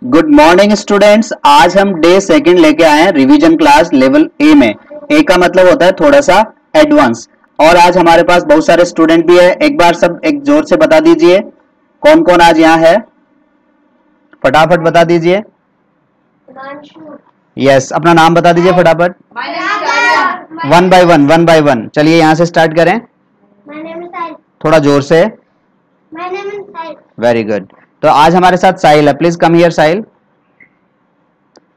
Good morning students. आज हम day second लेके आए हैं रिवीजन क्लास लेवल ए में। ए का मतलब होता है थोड़ा सा एडवांस। और आज हमारे पास बहुत सारे स्टूडेंट भी है। एक बार सब एक जोर से बता दीजिए कौन कौन आज यहाँ है, फटाफट बता दीजिए। यस, अपना नाम बता दीजिए फटाफट। One by one. चलिए यहाँ से स्टार्ट करें। थोड़ा जोर से। Very good. तो आज हमारे साथ साहिल है। Please come here Sahil.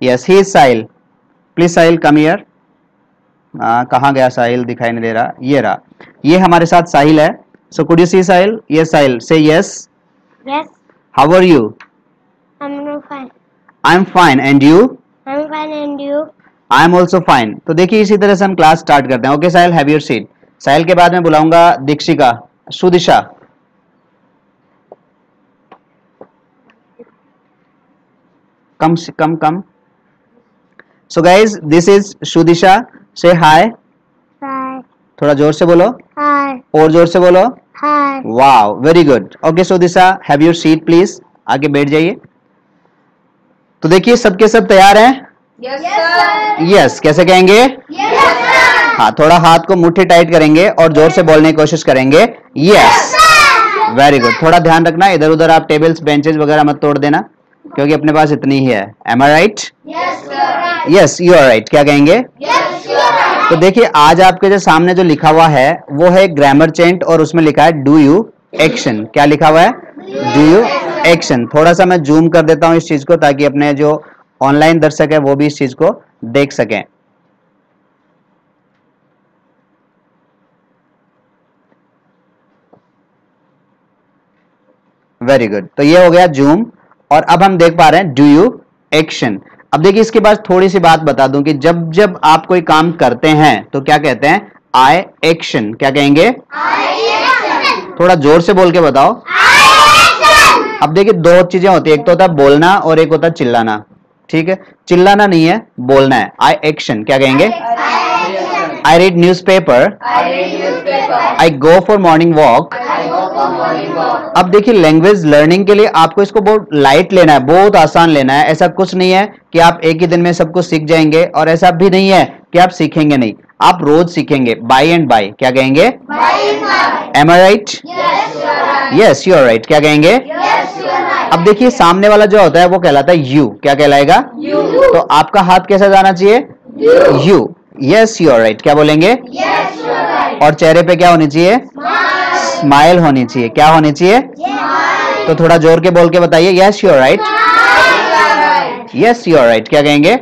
Yes, he is Sahil. Please Sahil come here. कहाँ गया साहिल, दिखाई नहीं दे रहा। ये रहा, ये हमारे साथ साहिल है। So could you see Sahil? Yes Sahil, say yes. Yes, how are you? I'm fine. I am fine and you? I'm fine and you? I am also fine. तो देखिए इसी तरह से हम क्लास स्टार्ट करते हैं। Okay Sahil, have your seat. Sahil के बाद मैं बुलाऊंगा Dikshika, Sudisha. Come. So guys, this is Sudisha. Say hi. Hi. थोड़ा जोर से बोलो, Hi. और जोर से बोलो। Hi. Wow, very good. Okay Sudisha, have your seat please. आगे बैठ जाइए। तो देखिए सबके सब तैयार हैं? Yes sir. यस, कैसे कहेंगे? Yes sir. हाँ, थोड़ा हाथ को मुट्ठी टाइट करेंगे और जोर से बोलने की कोशिश करेंगे। Yes, very good. थोड़ा ध्यान रखना, इधर उधर आप टेबल्स बेंचेस वगैरह मत तोड़ देना, क्योंकि अपने पास इतनी ही है। Am I right? Yes sir. Yes, you are right. क्या कहेंगे? Yes sir. तो देखिए आज आपके जो सामने जो लिखा हुआ है वो है ग्रामर चेंट, और उसमें लिखा है डू यू एक्शन। क्या लिखा हुआ है? Do you action. थोड़ा सा मैं जूम कर देता हूं इस चीज को, ताकि अपने जो ऑनलाइन दर्शक है वो भी इस चीज को देख सकें। Very good. तो ये हो गया जूम, और अब हम देख पा रहे हैं डू यू एक्शन। अब देखिए इसके बाद थोड़ी सी बात बता दूं कि जब जब आप कोई काम करते हैं तो क्या कहते हैं? आई एक्शन। क्या कहेंगे? थोड़ा जोर से बोल के बताओ। अब देखिए दो चीजें होती है, एक तो होता है बोलना और एक होता है चिल्लाना। ठीक है, चिल्लाना नहीं है, बोलना है। आई एक्शन। क्या कहेंगे? I read news paper. I go for morning walk. अब देखिए लैंग्वेज लर्निंग के लिए आपको इसको बहुत लाइट लेना है, बहुत आसान लेना है। ऐसा कुछ नहीं है कि आप एक ही दिन में सब कुछ सीख जाएंगे, और ऐसा भी नहीं है कि आप सीखेंगे नहीं, आप रोज सीखेंगे। By and by. क्या कहेंगे? Am I right? Yes, you are right. क्या कहेंगे? अब देखिए सामने वाला जो होता है वो कहलाता है यू। क्या कहलाएगा? तो आपका हाथ कैसा जाना चाहिए? You. Yes, you are right. क्या बोलेंगे? और चेहरे पे क्या होनी चाहिए? स्माइल होनी चाहिए। क्या होनी चाहिए? तो थोड़ा जोर के बोल के बताइए। Yes, you are right. Yes, you are right. क्या कहेंगे?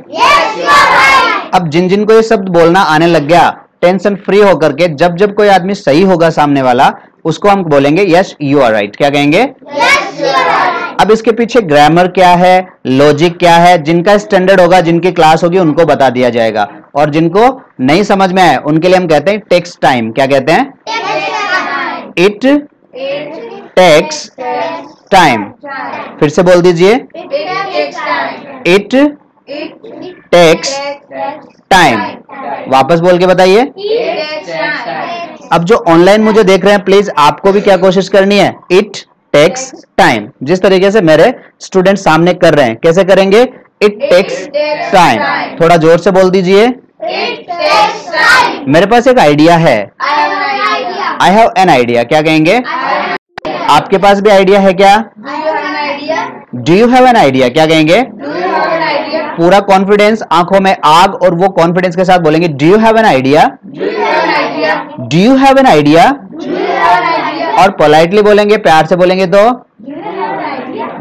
अब जिन जिन को ये शब्द बोलना आने लग गया, टेंशन फ्री होकर के जब जब कोई आदमी सही होगा सामने वाला, उसको हम बोलेंगे यस यू आर राइट। क्या कहेंगे? अब इसके पीछे ग्रामर क्या है, लॉजिक क्या है, जिनका स्टैंडर्ड होगा, जिनकी क्लास होगी, उनको बता दिया जाएगा। और जिनको नहीं समझ में आए उनके लिए हम कहते हैं टेक्स टाइम। क्या कहते हैं? It takes time. फिर से बोल दीजिए। It takes time. वापस बोल के बताइए। अब जो ऑनलाइन मुझे देख रहे हैं, प्लीज आपको भी क्या कोशिश करनी है? It takes time. जिस तरीके से मेरे स्टूडेंट सामने कर रहे हैं, कैसे करेंगे? It takes time. थोड़ा जोर से बोल दीजिए। मेरे पास एक आइडिया है। I have an idea. क्या कहेंगे? आपके पास भी आइडिया है क्या? Do you have an idea. क्या कहेंगे? पूरा कॉन्फिडेंस, आंखों में आग, और वो कॉन्फिडेंस के साथ बोलेंगे do you have an idea. Do you have an idea. और पोलाइटली बोलेंगे, प्यार से बोलेंगे तो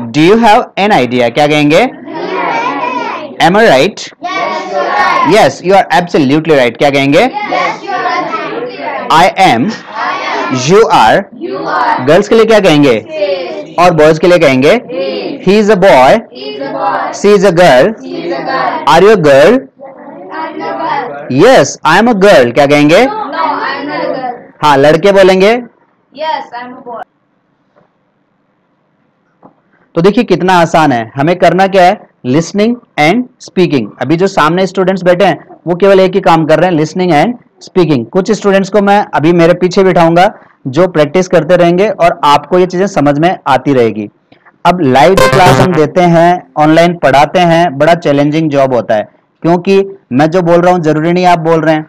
do you have an idea. क्या कहेंगे? Am I right? Yes, you are absolutely right. क्या कहेंगे? I am, you are. Girls के लिए क्या कहेंगे? और बॉयज के लिए कहेंगे he is a boy, she is a girl, are you a girl? Yes, I am a girl. क्या कहेंगे? हाँ, लड़के बोलेंगे yes I am a boy. तो देखिए कितना आसान है। हमें करना क्या है? Listening and speaking. अभी जो सामने स्टूडेंट्स बैठे हैं वो केवल एक ही काम कर रहे हैं, लिसनिंग एंड स्पीकिंग। कुछ स्टूडेंट्स को मैं अभी मेरे पीछे बिठाऊंगा जो प्रैक्टिस करते रहेंगे और आपको ये चीजें समझ में आती रहेगी। अब लाइव जो क्लास हम देते हैं, ऑनलाइन पढ़ाते हैं, बड़ा चैलेंजिंग जॉब होता है, क्योंकि मैं जो बोल रहा हूँ जरूरी नहीं आप बोल रहे हैं,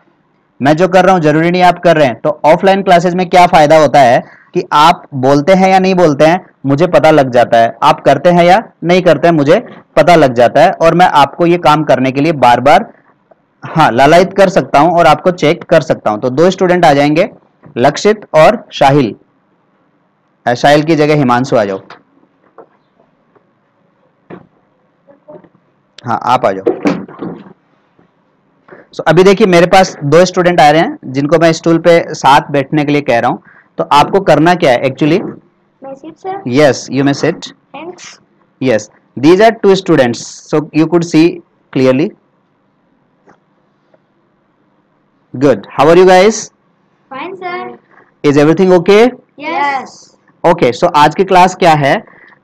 मैं जो कर रहा हूँ जरूरी नहीं आप कर रहे हैं। तो ऑफलाइन क्लासेस में क्या फायदा होता है कि आप बोलते हैं या नहीं बोलते हैं मुझे पता लग जाता है, आप करते हैं या नहीं करते हैं मुझे पता लग जाता है, और मैं आपको ये काम करने के लिए बार बार लालायित कर सकता हूं और आपको चेक कर सकता हूं। तो 2 स्टूडेंट आ जाएंगे, लक्षित और शाहिल। शाहिल की जगह हिमांशु आ जाओ। हाँ आप आ जाओ। अभी देखिए मेरे पास 2 स्टूडेंट आ रहे हैं जिनको मैं स्टूल पे साथ बैठने के लिए कह रहा हूं। तो आपको करना क्या है actually? Yes you may sit. Thanks. Yes, these are 2 students, so you could see clearly. Good. How are you guys? Fine, sir. Is everything okay? Yes. Okay. So आज की क्लास क्या है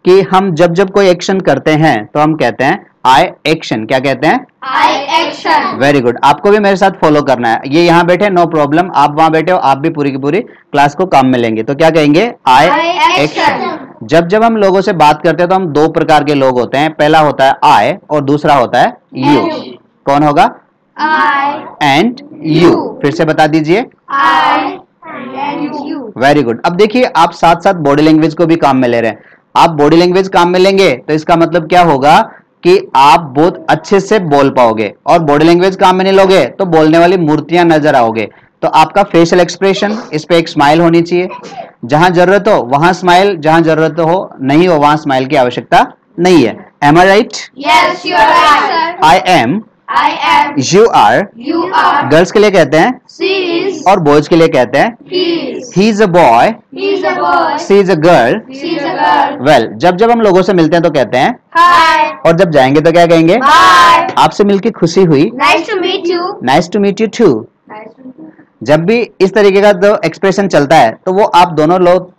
कि हम जब जब कोई एक्शन करते हैं तो हम कहते हैं आई एक्शन। क्या कहते हैं? I action. Very good. आपको भी मेरे साथ फॉलो करना है। ये यहाँ बैठे नो प्रॉब्लम, आप वहां बैठे हो, आप भी पूरी की पूरी क्लास को काम में लेंगे। तो क्या कहेंगे? आई I एक्शन। action. जब जब हम लोगों से बात करते हैं तो हम 2 प्रकार के लोग होते हैं, पहला होता है आई और दूसरा होता है यू। You. कौन होगा? I and you. फिर से बता दीजिए। and you. Very good. अब देखिए आप साथ साथ बॉडी लैंग्वेज को भी काम में ले रहे हैं। आप बॉडी लैंग्वेज काम में लेंगे तो इसका मतलब क्या होगा कि आप बहुत अच्छे से बोल पाओगे, और बॉडी लैंग्वेज काम में नहीं लोगे तो बोलने वाली मूर्तियां नजर आओगे। तो आपका फेशियल एक्सप्रेशन, इस पे एक स्माइल होनी चाहिए, जहां जरूरत हो वहां स्माइल, जहां जरूरत हो नहीं हो वहां स्माइल की आवश्यकता नहीं है। Am I right? Yes, you are right, sir. I am, I am. You are. You are. Girls के लिए कहते हैं She is. और बॉयज के लिए कहते हैं He is. He is a boy, He is a boy. She is a girl. She is a girl. Well, जब जब हम लोगों से मिलते हैं तो कहते हैं, Hi. और जब जाएंगे तो क्या कहेंगे? Bye. आपसे मिलकर खुशी हुई, Nice to meet you. Nice to meet you too. Nice to meet you. जब भी इस तरीके का जो एक्सप्रेशन चलता है तो वो आप दोनों लोग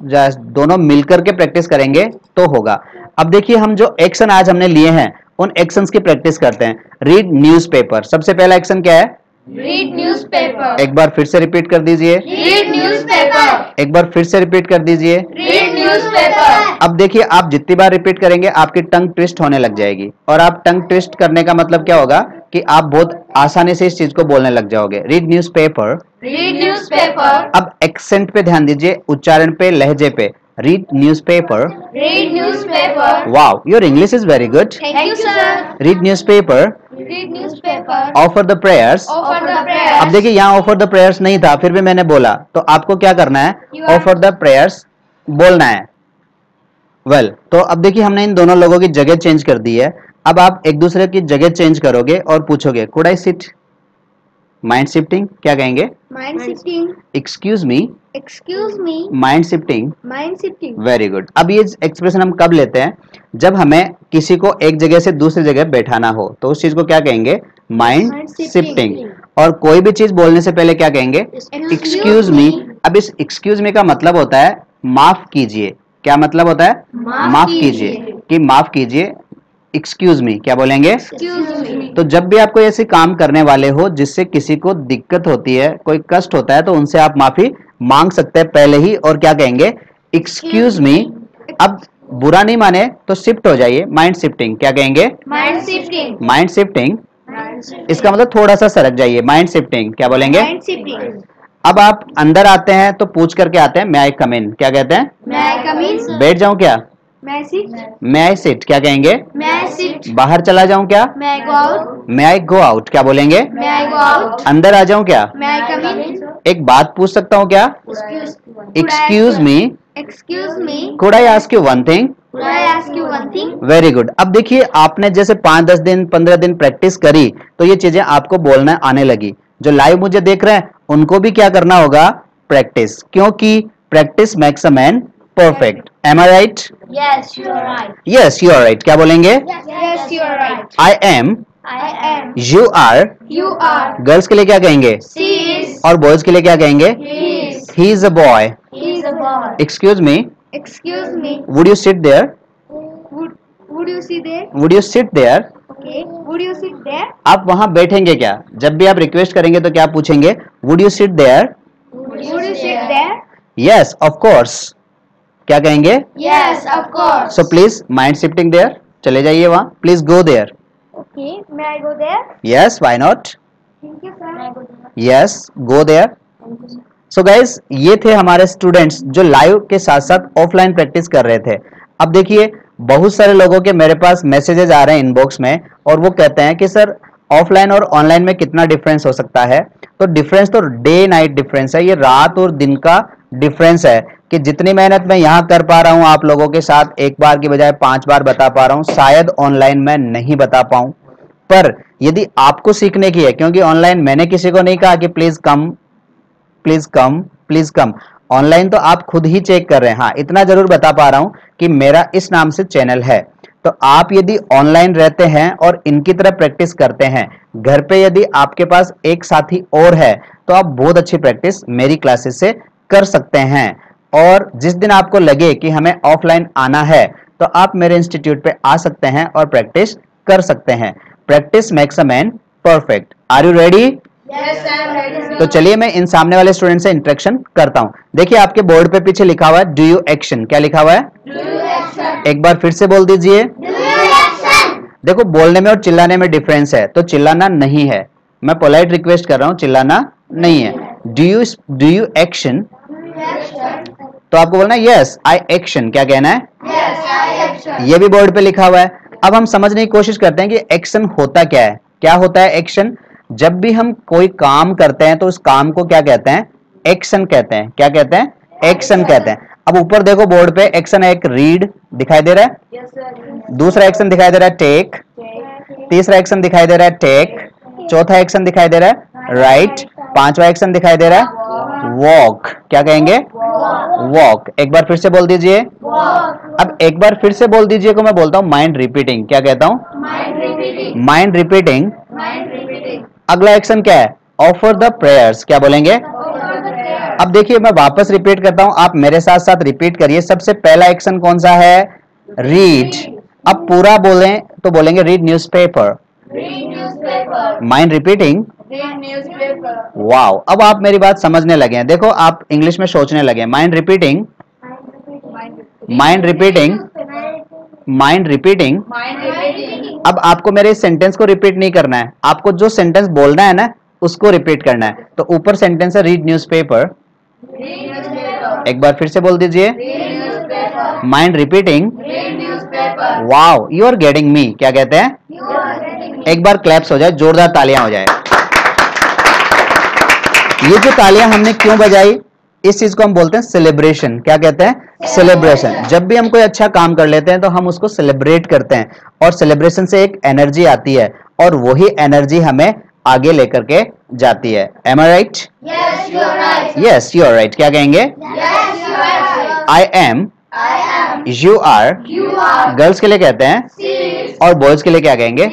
दोनों मिलकर के प्रैक्टिस करेंगे तो होगा। अब देखिए हम जो एक्शन आज हमने लिए हैं उन एक्शंस की प्रैक्टिस करते हैं। रीड न्यूज़पेपर, सबसे पहला एक्शन क्या है? Read newspaper. एक बार फिर से रिपीट कर दीजिए। Read newspaper. एक बार फिर से रिपीट कर दीजिए। Read newspaper. अब देखिए आप जितनी बार रिपीट करेंगे आपकी टंग ट्विस्ट होने लग जाएगी, और आप टंग ट्विस्ट करने का मतलब क्या होगा कि आप बहुत आसानी से इस चीज को बोलने लग जाओगे। Read newspaper. Read newspaper. अब एक्सेंट पे ध्यान दीजिए, उच्चारण पे, लहजे पे। Read newspaper. Read newspaper. Wow, your English is very good. Thank you, sir. Read newspaper. Read newspaper. Offer the prayers. Offer the prayers. अब देखिए यहाँ ऑफर द प्रेयर्स नहीं था, फिर भी मैंने बोला, तो आपको क्या करना है? You are- offer the prayers बोलना है। वेल, तो अब देखिए हमने इन दोनों लोगों की जगह चेंज कर दी है। अब आप एक दूसरे की जगह चेंज करोगे और पूछोगे could I sit? Mind shifting. क्या कहेंगे? Mind sifting. Excuse me. Excuse me. Mind shifting. Mind sifting. Very good. अब ये एक्सप्रेशन हम कब लेते हैं? जब हमें किसी को एक जगह से दूसरी जगह बैठाना हो, तो उस चीज को क्या कहेंगे? Mind Mind shifting. shifting. और कोई भी चीज बोलने से पहले क्या कहेंगे? Excuse excuse me. अब इस एक्सक्यूज मी का मतलब होता है माफ कीजिए। क्या मतलब होता है? माफ कीजिए, कीजिए। कि माफ कीजिए। एक्सक्यूज मी क्या बोलेंगे? Excuse me. तो जब भी आप कोई ऐसे काम करने वाले हो जिससे किसी को दिक्कत होती है, कोई कष्ट होता है, तो उनसे आप माफी मांग सकते हैं पहले ही, और क्या कहेंगे? Excuse me. अब बुरा नहीं माने तो शिफ्ट हो जाइए, माइंड शिफ्टिंग। क्या कहेंगे? Mind shifting. Mind shifting. Mind shifting. इसका मतलब थोड़ा सा सरक जाइए, माइंड शिफ्टिंग। क्या बोलेंगे? Mind sifting. अब आप अंदर आते हैं तो पूछ करके आते हैं, मैं आई कम इन। क्या कहते हैं? May I come in? बैठ जाऊं क्या? May I sit? मैं आई सिट। क्या कहेंगे? May I sit? बाहर चला जाऊं क्या? May I go out? मैं आई गो आउट। क्या बोलेंगे? May I go out? अंदर आ जाऊं क्या? May I come in? एक बात पूछ सकता हूं क्या? Excuse me, Excuse me. Could I ask you one thing? Could I ask you one thing? Very good. अब देखिए आपने जैसे 5-10 दिन 15 दिन प्रैक्टिस करी तो ये चीजें आपको बोलना आने लगी। जो लाइव मुझे देख रहे हैं उनको भी क्या करना होगा? प्रैक्टिस, क्योंकि practice makes a man perfect. Am I right? Yes, you are right. Yes you are right. क्या बोलेंगे? Yes, you are right. I am, I am. You are. You are. Girls के लिए क्या कहेंगे? She is. और boys के लिए क्या कहेंगे? He is. He is a boy. He is a boy. Excuse me, Excuse me. Would you sit there? Would you sit there? Would you sit there? Okay. Would you sit there? आप वहां बैठेंगे क्या? जब भी आप request करेंगे तो क्या पूछेंगे? Would you sit there? Would you sit there? Yes of course, क्या कहेंगे? Yes, of course. So please mind shifting there, चले जाइए वहां, please go there. Okay, may I go there? Yes, why not? Thank you, sir. Yes, go there. So guys, ये थे हमारे students जो live के साथ साथ ऑफलाइन प्रैक्टिस कर रहे थे. अब देखिए, बहुत सारे लोगों के मेरे पास मैसेजेस आ रहे हैं इनबॉक्स में, और वो कहते हैं कि सर ऑफलाइन और ऑनलाइन में कितना डिफरेंस हो सकता है. तो डिफरेंस तो डे नाइट डिफरेंस है, ये रात और दिन का डिफरेंस है कि जितनी मेहनत मैं यहाँ कर पा रहा हूँ आप लोगों के साथ, एक बार की बजाय 5 बार बता पा रहा हूँ, शायद ऑनलाइन में नहीं बता पाऊं. पर यदि आपको सीखने की है, क्योंकि ऑनलाइन मैंने किसी को नहीं कहा कि please come please come please come, online तो आप खुद ही चेक कर रहे हैं. हाँ, इतना जरूर बता पा रहा हूं कि मेरा इस नाम से चैनल है. तो आप यदि ऑनलाइन रहते हैं और इनकी तरह प्रैक्टिस करते हैं, घर पे यदि आपके पास एक साथी और है, तो आप बहुत अच्छी प्रैक्टिस मेरी क्लासेस से कर सकते हैं. और जिस दिन आपको लगे कि हमें ऑफलाइन आना है, तो आप मेरे इंस्टीट्यूट पे आ सकते हैं और प्रैक्टिस कर सकते हैं. Practice makes a man perfect. Are you ready? Yes, I am ready, sir. तो चलिए मैं इन सामने वाले स्टूडेंट से इंटरेक्शन करता हूं. देखिए, आपके बोर्ड पे पीछे लिखा हुआ है डू यू एक्शन. क्या लिखा हुआ है? Do you action? एक बार फिर से बोल दीजिए. Do you action? देखो, बोलने में और चिल्लाने में डिफरेंस है, तो चिल्लाना नहीं है. मैं पोलाइट रिक्वेस्ट कर रहा हूं, चिल्लाना नहीं है. Do you action, Do you action? तो आपको बोलना है यस आई एक्शन. क्या कहना है? Yes, I action. ये भी बोर्ड पे लिखा हुआ है. अब हम समझने की कोशिश करते हैं कि एक्शन होता क्या है. क्या होता है एक्शन? जब भी हम कोई काम करते हैं तो उस काम को क्या कहते हैं? एक्शन कहते हैं. क्या कहते हैं? एक्शन कहते हैं. अब ऊपर देखो बोर्ड पे एक्शन है, एक रीड दिखाई दे रहा है, Yes, sir. दूसरा एक्शन दिखाई दे रहा है टेक, Take. तीसरा एक्शन दिखाई दे रहा है टेक, चौथा एक्शन दिखाई दे रहा है राइट, पांचवा एक्शन दिखाई दे रहा है वॉक. क्या कहेंगे? वॉक. एक बार फिर से बोल दीजिए. Walk. अब एक बार फिर से बोल दीजिए को मैं बोलता हूं माइंड रिपीटिंग. क्या कहता हूं? Mind repeating. Mind repeating. Mind repeating. अगला एक्शन क्या है? Offer the prayers. क्या बोलेंगे? Over the prayer. अब देखिए, मैं वापस रिपीट करता हूं, आप मेरे साथ साथ रिपीट करिए. सबसे पहला एक्शन कौन सा है? रीड. अब पूरा बोलें तो बोलेंगे read newspaper. Read newspaper. Mind repeating. Read newspaper. Wow, अब आप मेरी बात समझने लगे हैं. देखो, आप इंग्लिश में सोचने लगे हैं. Mind repeating, mind repeating, mind repeating. Mind repeating. अब आपको मेरे इस सेंटेंस को रिपीट नहीं करना है, आपको जो सेंटेंस बोलना है ना उसको रिपीट करना है. तो ऊपर सेंटेंस है रीड न्यूज़पेपर. Read newspaper. एक बार फिर से बोल दीजिए. Read newspaper. Mind repeating. Read newspaper. Wow, you are getting me. क्या कहते हैं? You are getting me. एक बार क्लैप्स हो जाए, जोरदार तालियां हो जाए. ये जो तालियां हमने क्यों बजाई, इस चीज को हम बोलते हैं सेलिब्रेशन. क्या कहते हैं? सेलिब्रेशन. जब भी हम कोई अच्छा काम कर लेते हैं तो हम उसको सेलिब्रेट करते हैं, और सेलिब्रेशन से एक एनर्जी आती है, और वही एनर्जी हमें आगे लेकर के जाती है. Am I right? Yes, you are right. Yes, you are right. क्या कहेंगे? Yes, you are right. I am, I am. You are. You are. Girls के लिए कहते हैं, She is. और बॉयज के लिए क्या कहेंगे?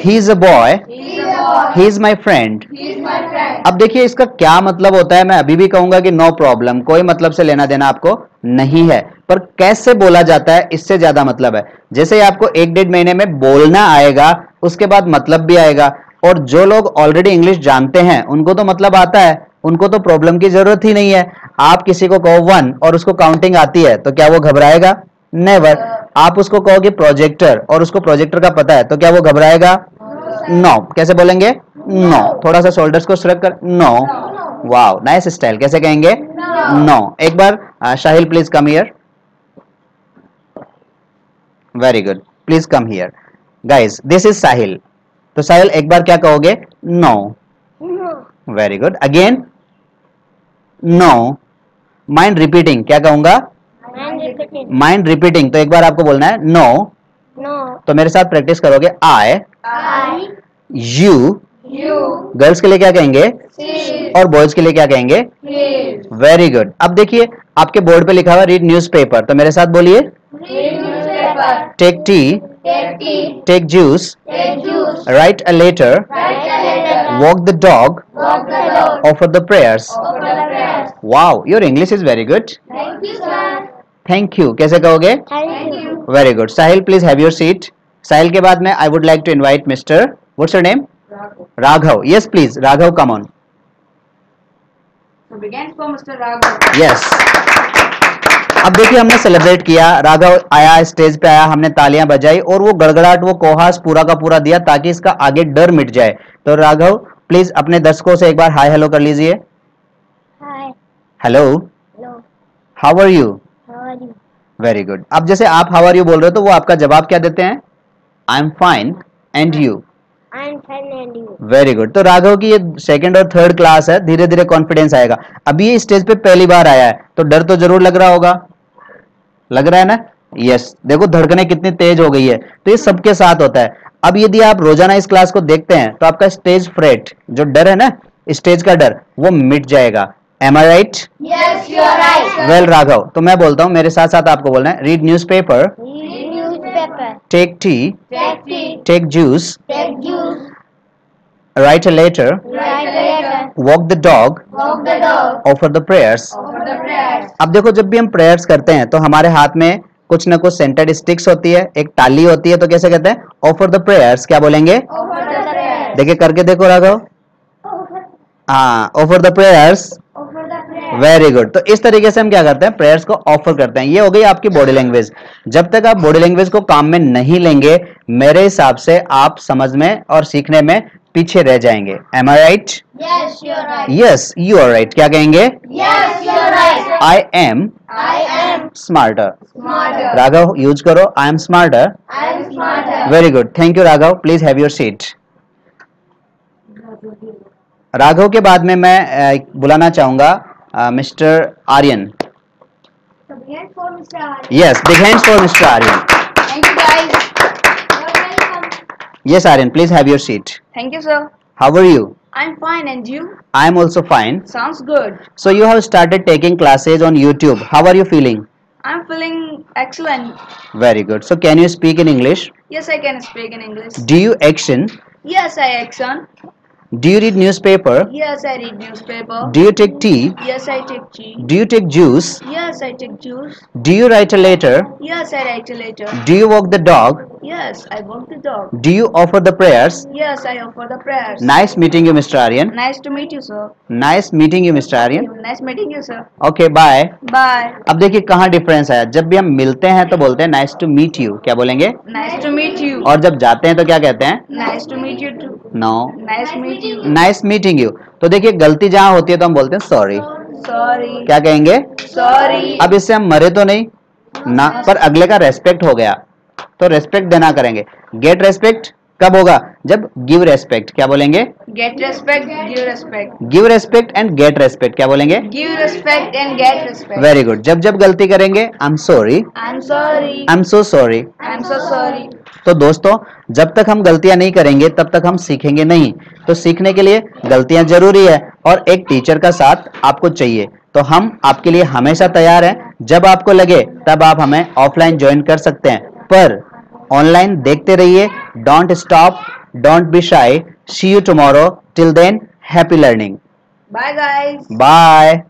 He is a boy, He is a boy. He is my friend. He is my friend. अब देखिए, इसका क्या मतलब होता है. मैं अभी भी कहूंगा कि नो प्रॉब्लम, कोई मतलब से लेना देना आपको नहीं है, पर कैसे बोला जाता है इससे ज्यादा मतलब है. जैसे ही आपको 1-1.5 महीने में बोलना आएगा, उसके बाद मतलब भी आएगा. और जो लोग ऑलरेडी इंग्लिश जानते हैं उनको तो मतलब आता है, उनको तो प्रॉब्लम की जरूरत ही नहीं है. आप किसी को कहो 1 और उसको काउंटिंग आती है, तो क्या वो घबराएगा? नेवर. आप उसको कहो कि प्रोजेक्टर और उसको प्रोजेक्टर का पता है, तो क्या वो घबराएगा? नो. कैसे बोलेंगे? नो. थोड़ा सा शोल्डर्स को स्ट्रेच कर. नो. Wow, nice style. कैसे कहेंगे? नो. एक बार Shahil please come here. Very good. Please come here. Guys, this is Sahil. तो साहिल, एक बार क्या कहोगे? No. Very good. Again no. Mind repeating. क्या कहूंगा? Mind repeating. तो एक बार आपको बोलना है नो. तो मेरे साथ प्रैक्टिस करोगे. आई, I. यू. You. गर्ल्स के लिए क्या कहेंगे? She. और बॉयज के लिए क्या कहेंगे? He. Very good. अब देखिए, आपके बोर्ड पे लिखा हुआ रीड न्यूज़पेपर. तो मेरे साथ बोलिए. Read newspaper. Take tea, Take tea. Take juice, Take juice. Write a letter, Write a letter. Walk the dog, Walk the dog. Offer the prayers. Offer the prayers. Wow, your English is very good. Thank you, sir. Thank you. कैसे कहोगे? Thank you. Very good. Sahil please have your seat. Sahil के बाद में I would like to invite mister, what's your name? Raghav. Yes please, Raghav come on. begins for Mr. Raghav. Yes. अब देखिए हमने celebrate किया, राघव आया, स्टेज पे आया, हमने तालियां बजाई और वो गड़गड़ाहट, वो कोहास पूरा का पूरा दिया ताकि इसका आगे डर मिट जाए। तो राघव प्लीज अपने दर्शकों से एक बार हाय हेलो कर लीजिए। Hi. Hello, Hello. How are you? How are you? Very good. अब जैसे आप हाउ आर यू बोल रहे हो तो वो आपका जवाब क्या देते हैं? आई am fine and you. I'm fine and you. Very good. तो राघव की ये सेकंड और थर्ड क्लास है, धीरे धीरे कॉन्फिडेंस आएगा। अभी ये स्टेज पे पहली बार आया है तो डर तो जरूर लग रहा होगा, लग रहा है ना? यस। देखो धड़कनें कितनी तेज हो गई है। तो ये सबके साथ होता है। अब यदि आप रोजाना इस क्लास को देखते हैं तो आपका स्टेज फ्रेट, जो डर है ना, स्टेज का डर, वो मिट जाएगा। Am I right? Yes, you are right, sir. Well Raghav, तो मैं बोलता हूं, मेरे साथ साथ आपको बोलना है। Read newspaper, Read newspaper. Take tea, Take tea. Take juice, Take juice. Write a letter, Write a letter. Walk the dog, Walk the dog. Offer the prayers. Offer the prayers. अब देखो जब भी हम प्रेयर्स करते हैं तो हमारे हाथ में कुछ ना कुछ सेंटेड स्टिक्स होती है, एक टाली होती है, तो कैसे कहते हैं? Offer the prayers. क्या बोलेंगे? Offer the prayers. देखिए करके देखो राघव। हाँ, offer the prayers. Offer the prayer. Very good. तो इस तरीके से हम क्या करते हैं? प्रेयर्स को ऑफर करते हैं। ये हो गई आपकी बॉडी लैंग्वेज। जब तक आप बॉडी लैंग्वेज को काम में नहीं लेंगे, मेरे हिसाब से आप समझ में और सीखने में पीछे रह जाएंगे। Am I right? Yes, you are right. Yes, you are right. क्या कहेंगे? Yes, you are right. I am I am smarter. smarter. Raghav use करो, I am smarter. I am smarter. Very good, thank you Raghav. Please have your seat. Raghav के बाद में मैं बुलाना चाहूंगा mister Aryan. So begin for Mr. Aryan. Yes, big hands for mister Aryan. Thank you, guys. You're welcome. Yes Aryan, please have your seat. Thank you, sir. How are you? I'm fine, and you? I am also fine. Sounds good. So you have started taking classes on YouTube. How are you feeling? I'm feeling excellent. Very good. So can you speak in English? Yes, I can speak in English. Do you action? Yes, I action. Do you read newspaper? Yes, I read newspaper. Do you take tea? Yes, I take tea. Do you take juice? Yes, I take juice. Do you write a letter? Yes, I write a letter. Do you walk the dog? Yes, I walk the dog. Do you offer the prayers? Yes, I offer the prayers. Nice meeting you, Mr. Aryan. Nice to meet you, sir. Nice meeting you, Mr. Aryan. Nice meeting you, sir. Okay, bye. Bye. अब देखिए कहाँ difference आया। जब भी हम मिलते हैं तो बोलते हैं नाइस टू मीट यू। क्या बोलेंगे? Nice to meet you. और जब जाते हैं तो क्या कहते हैं? Nice to meet you too. No, Nice meet you. Nice meeting you. तो देखिए गलती जहाँ होती है तो हम बोलते हैं सॉरी। Sorry. क्या कहेंगे? Sorry. अब इससे हम मरे तो नहीं ना, पर अगले का रेस्पेक्ट हो गया तो रेस्पेक्ट देना करेंगे। गेट रेस्पेक्ट कब होगा? जब गिव रेस्पेक्ट। क्या बोलेंगे? Get respect, give respect. Give respect and get respect. क्या बोलेंगे? Give respect and get respect. Very good. जब जब गलती करेंगे I am sorry, I'm sorry. I am so sorry. I'm so sorry. तो दोस्तों जब तक हम गलतियां नहीं करेंगे तब तक हम सीखेंगे नहीं। तो सीखने के लिए गलतियां जरूरी है और एक टीचर का साथ आपको चाहिए। तो हम आपके लिए हमेशा तैयार हैं। जब आपको लगे तब आप हमें ऑफलाइन ज्वाइन कर सकते हैं, पर ऑनलाइन देखते रहिए। Don't stop, don't be shy. See you tomorrow. Till then, happy learning. Bye, guys. Bye.